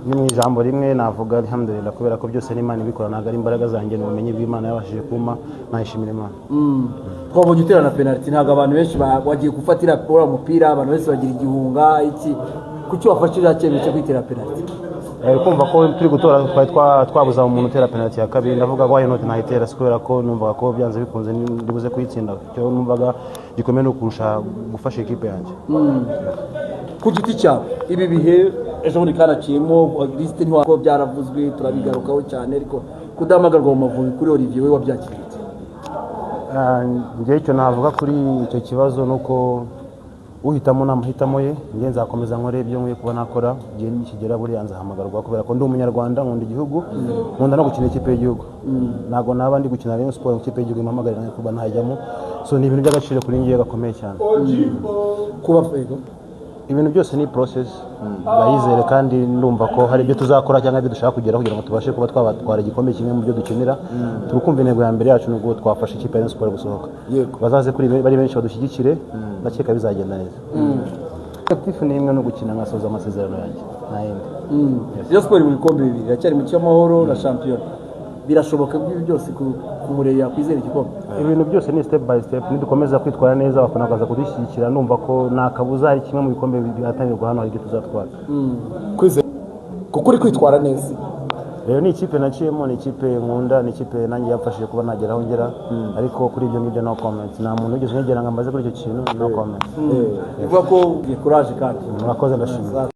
ni mu ijambo rimwe navuga alhamdulillah kubera ko byose n'Imana ibikora ntago ari imbaraga zanjye n'ubumenyi bw'Imana yabashije kuma nayishimira Imana. Twabonye uterana penalty ntago abantu benshi bagiye gufatira pora umupira abantu bose bagira igihunga iki kuki wafashije cyemezo cyo kwitera penalty kumva ko turi gutora twabuza umuntu utera penalty ya kabiri ndavuga ko ayo note nahitera kubera ko numvaga ko byanze bikunze ndibuze kuyitsinda cyo numvaga gikomeye no kurusha gufasha equipe yanjye. Ku giti cyawe ibi bihe ejo muri kanaciyemo liste ntiwako byaravuzwe turabigarukaho cyane ariko kudamagarwa mu Mavubi kuri Olivier we wabyakiriye njye icyo navuga kuri icyo kibazo nuko uhitamo n'amahitamo ye njye nzakomeza nkore ibyo nkwiye kuba nakora igihe nikigera buriya nzahamagarwa kubera ko ndi umunyarwanda nkunda igihugu nkunda no gukina ikipe y'igihugu ntago naba ndi gukina Rayon Sport ikipe y'igihugu impamagarira nko kuba ntajyamo so ni ibintu by'agaciro kuri njye gakomeye cyane kuba fego ibintu byose ni process bayizere kandi ndumva ko hari ibyo tuzakora cyangwa ibyo dushaka kugeraho kugira ngo tubashe kuba twabatwara igikombe kimwe mu byo dukenera turukumva intego ya mbere yacu nubwo twafasha ikipe ya Sport gusohoka bazaze kuri bari benshi badushyigikire ndakeka bizagenda neza. Objectif ni imwe no gukina nkasoza amasezerano yanjye nayindi Rayon Sport mu bikombe bibiri iracyari mu cy'amahoro na champion birashoboka byose kumureya kwizera igikombe ibintu byose ni step by step nidukomeza kwitwara neza abafana bakaza kudushyigikira numva ko nakabuza ari kimwe mu bikombe bihatanirwa hano hari tuzatwara kwizera kuko uri kwitwara neza rero ni ikipe naciyemo ni ikipe nkunda ni ikipe nanjye yamfashije kuba nageraho ngera ariko kuri ibyo ngibyo no comment nta muntu ugeze ngera ngo amaze kuri icyo kintu no comment ivuga ko courage kandi murakoze ndashimira.